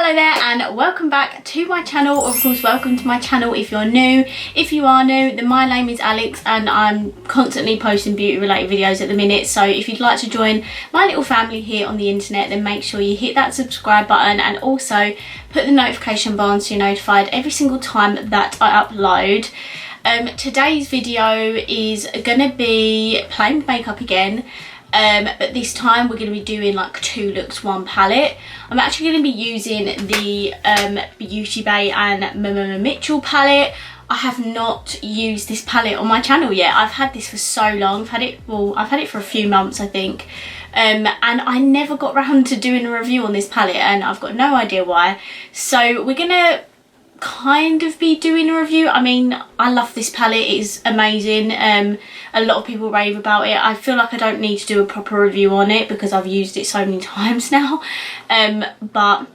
Hello there and welcome back to my channel. Of course, welcome to my channel if you're new. If you are new, then my name is Alex and I'm constantly posting beauty related videos at the minute. So if you'd like to join my little family here on the internet, then make sure you hit that subscribe button and also put the notification bar on so you're notified every single time that I upload. Today's video is going to be playing with makeup again. But this time we're going to be doing like 2 looks, 1 palette. I'm actually going to be using the BEAUTYBAY and MMMMITCHELL palette. I have not used this palette on my channel yet. I've had this for so long. I've had it for a few months, I think. And I never got round to doing a review on this palette and I've got no idea why. So we're going to kind of be doing a review. I mean, I love this palette. It is amazing. A lot of people rave about it. I feel like I don't need to do a proper review on it because I've used it so many times now. But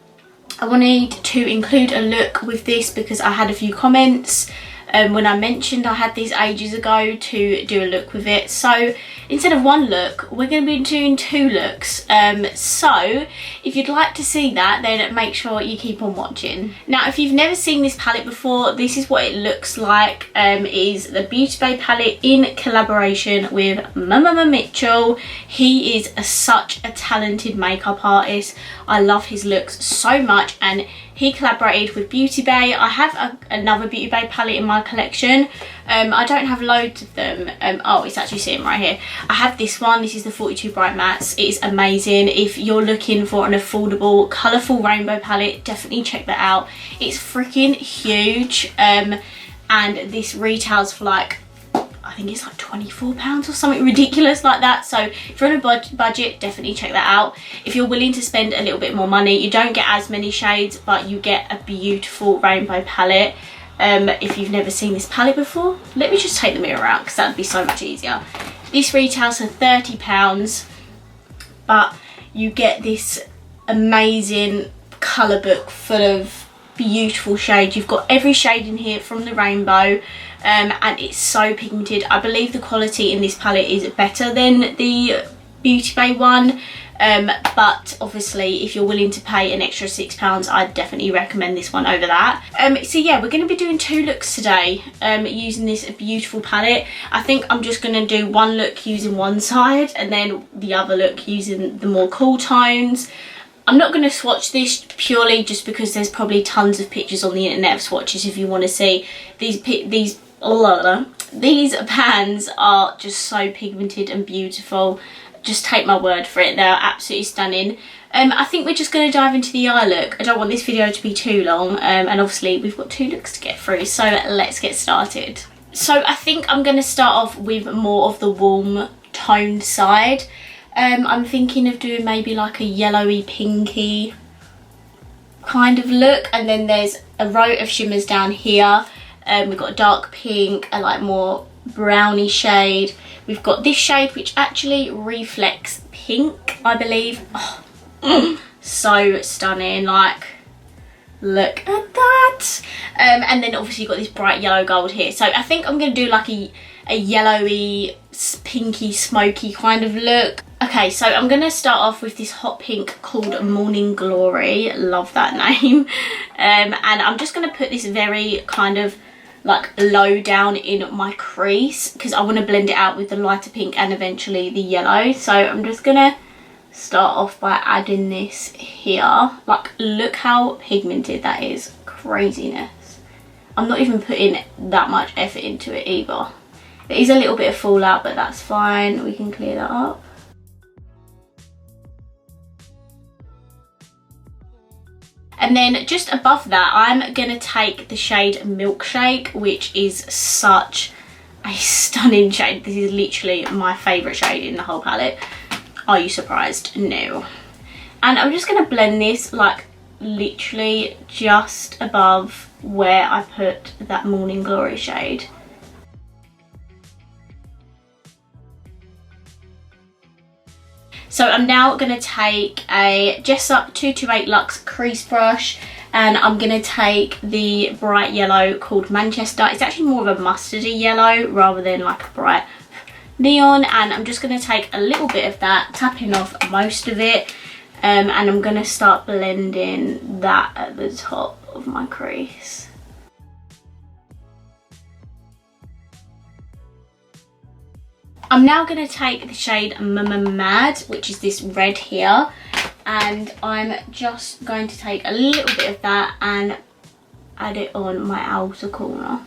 I wanted to include a look with this because I had a few comments when I mentioned I had these ages ago to do a look with it. So instead of 1 look, we're going to be doing 2 looks. So if you'd like to see that, then make sure you keep on watching. Now, if you've never seen this palette before, this is what it looks like. It is the BEAUTYBAY palette in collaboration with MMMMITCHELL. He is such a talented makeup artist. I love his looks so much and he collaborated with BEAUTYBAY. I have another BEAUTYBAY palette in my collection. I don't have loads of them. Oh, it's actually sitting right here. I have this one. This is the 42 Bright Mattes. It is amazing. If you're looking for an affordable, colourful rainbow palette, definitely check that out. It's freaking huge. And this retails for like, I think it's like £24 or something ridiculous like that. So if you're on a budget, definitely check that out. If you're willing to spend a little bit more money, you don't get as many shades, but you get a beautiful rainbow palette. If you've never seen this palette before, let me just take the mirror out because that would be so much easier. This retails for £30, but you get this amazing colour book full of beautiful shades. You've got every shade in here from the rainbow. And it's so pigmented. I believe the quality in this palette is better than the BEAUTYBAY one, but obviously if you're willing to pay an extra £6, I'd definitely recommend this one over that. So yeah, we're going to be doing 2 looks today using this beautiful palette. I think I'm just going to do 1 look using one side and then the other look using the more cool tones. I'm not going to swatch this purely just because there's probably tons of pictures on the internet of swatches if you want to see. These pans are just so pigmented and beautiful. Just take my word for it, they're absolutely stunning. I think we're just going to dive into the eye look. I don't want this video to be too long, and obviously we've got 2 looks to get through, so let's get started. So I think I'm going to start off with more of the warm toned side. I'm thinking of doing maybe like a yellowy pinky kind of look, and then there's a row of shimmers down here. We've got a dark pink, a like more browny shade. We've got this shade which actually reflects pink, I believe. Oh, so stunning, like look at that. And then obviously you've got this bright yellow gold here. So I think I'm going to do like a yellowy, pinky, smoky kind of look. Okay, so I'm going to start off with this hot pink called Morning Glory. Love that name. And I'm just going to put this very kind of like low down in my crease because I want to blend it out with the lighter pink and eventually the yellow. So I'm just going to start off by adding this here. Like, look how pigmented that is. Craziness. I'm not even putting that much effort into it either. It is a little bit of fallout, but that's fine. We can clear that up. And then just above that, I'm going to take the shade Milkshake, which is such a stunning shade. This is literally my favourite shade in the whole palette. Are you surprised? No. And I'm just going to blend this like literally just above where I put that Morning Glory shade. So I'm now going to take a Jessup 228 Luxe crease brush and I'm going to take the bright yellow called Manchester. It's actually more of a mustardy yellow rather than like a bright neon, and I'm just going to take a little bit of that, tapping off most of it, and I'm going to start blending that at the top of my crease. I'm now going to take the shade Mad, which is this red here, and I'm just going to take a little bit of that and add it on my outer corner.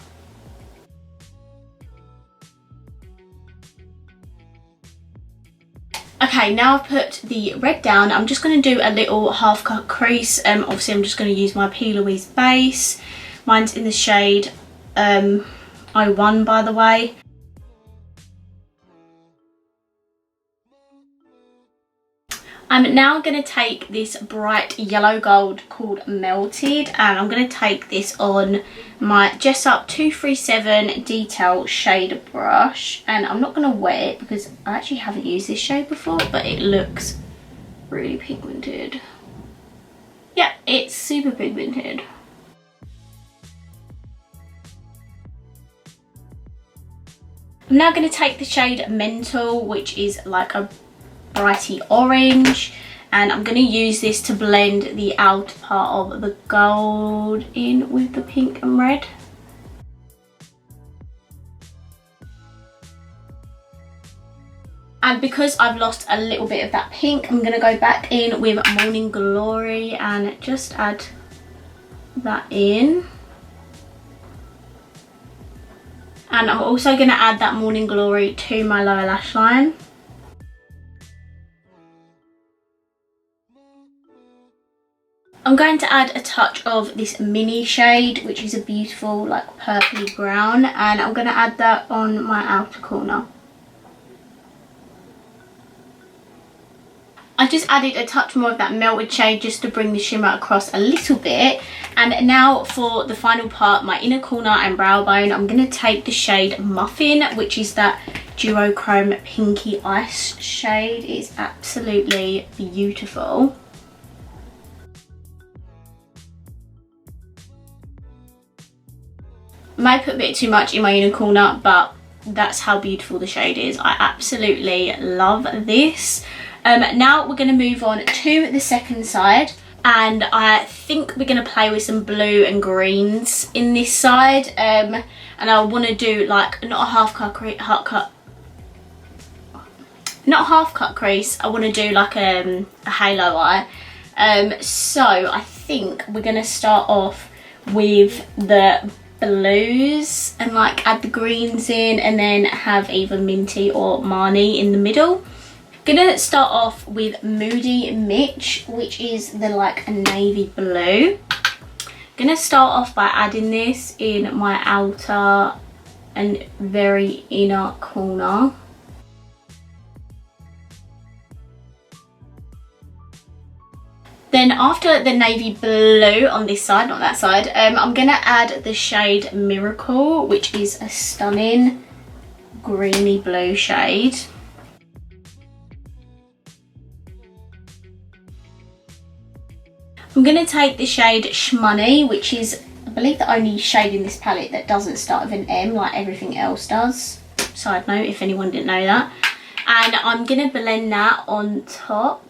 Okay, now I've put the red down, I'm just going to do a little half cut crease. Obviously I'm just going to use my P. Louise base. Mine's in the shade 01, by the way. I'm now going to take this bright yellow gold called Melted, and I'm going to take this on my Jessup 237 detail shade brush, and I'm not going to wet it because I actually haven't used this shade before, but it looks really pigmented. Yeah, it's super pigmented. I'm now going to take the shade Mental, which is like a brighty orange, and I'm going to use this to blend the outer part of the gold in with the pink and red. And because I've lost a little bit of that pink, I'm going to go back in with Morning Glory and just add that in. And I'm also going to add that Morning Glory to my lower lash line. I'm going to add a touch of this mini shade, which is a beautiful like purpley brown, and I'm going to add that on my outer corner. I just added a touch more of that melted shade just to bring the shimmer across a little bit. And now for the final part, my inner corner and brow bone, I'm going to take the shade Muffin, which is that duochrome pinky ice shade. It's absolutely beautiful. I might put a bit too much in my inner corner, but that's how beautiful the shade is. I absolutely love this. Now we're going to move on to the second side, and I think we're going to play with some blue and greens in this side, and I want to do like not a half cut crease, I want to do like a halo eye. So I think we're going to start off with the blues and like add the greens in, and then have either Minty or Marnie in the middle. Gonna start off with Moody Mitch, which is the like navy blue. Gonna start off by adding this in my outer and very inner corner. Then after the navy blue on this side, not that side, I'm going to add the shade Miracle, which is a stunning greeny blue shade. I'm going to take the shade Shmoney, which is, I believe, the only shade in this palette that doesn't start with an M like everything else does. Side note, if anyone didn't know that. And I'm going to blend that on top.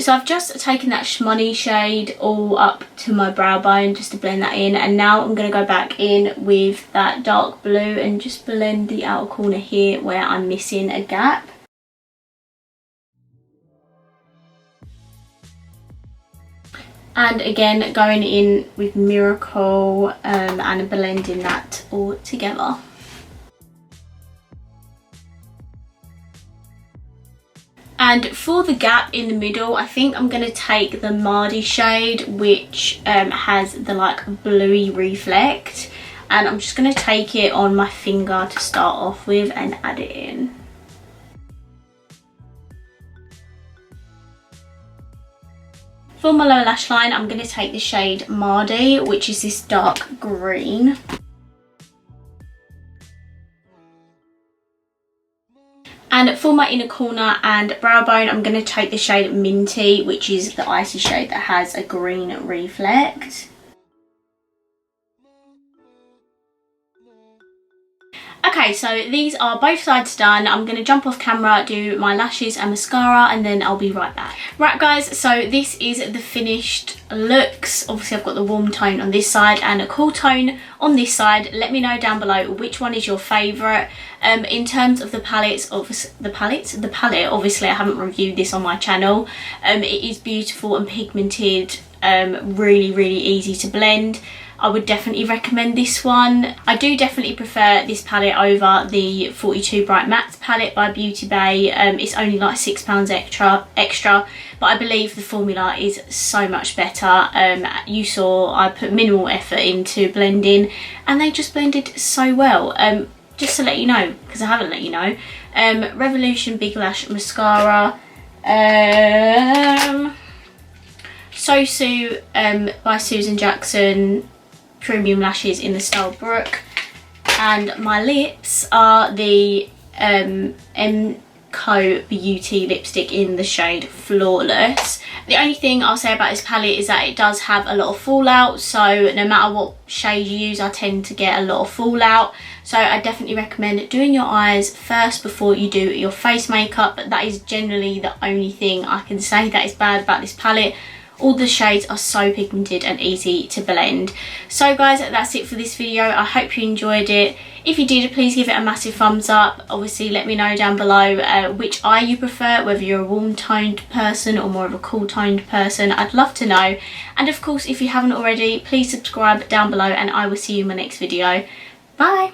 So I've just taken that Shmoney shade all up to my brow bone just to blend that in, and now I'm going to go back in with that dark blue and just blend the outer corner here where I'm missing a gap. And again, going in with Miracle and blending that all together. And for the gap in the middle, I think I'm going to take the Mardy shade, which has the like bluey reflect, and I'm just going to take it on my finger to start off with and add it in. For my lower lash line, I'm going to take the shade Mardy, which is this dark green. And for my inner corner and brow bone, I'm going to take the shade Minty, which is the icy shade that has a green reflect. Okay, Okay, so these are both sides done. I'm going to jump off camera, do my lashes and mascara, and then I'll be right back. Right guys, so this is the finished looks. Obviously I've got the warm tone on this side and a cool tone on this side. Let me know down below which one is your favourite. In terms of the palettes, the palette, obviously I haven't reviewed this on my channel. It is beautiful and pigmented, really easy to blend. I would definitely recommend this one. I do definitely prefer this palette over the 42 Bright Matte palette by Beauty Bay. It's only like £6 extra, but I believe the formula is so much better. You saw I put minimal effort into blending and they just blended so well. Just to let you know, because I haven't let you know, Revolution Big Lash Mascara, Sosu by Susan Jackson Premium Lashes in the style Brook, and my lips are the Co Beauty lipstick in the shade Flawless. The only thing I'll say about this palette is that it does have a lot of fallout, so no matter what shade you use I tend to get a lot of fallout. So I definitely recommend doing your eyes first before you do your face makeup, but that is generally the only thing I can say that is bad about this palette. All the shades are so pigmented and easy to blend. So guys, that's it for this video. I hope you enjoyed it. If you did, please give it a massive thumbs up. Obviously let me know down below which eye you prefer, whether you're a warm toned person or more of a cool toned person. I'd love to know. And of course, if you haven't already, please subscribe down below and I will see you in my next video. Bye.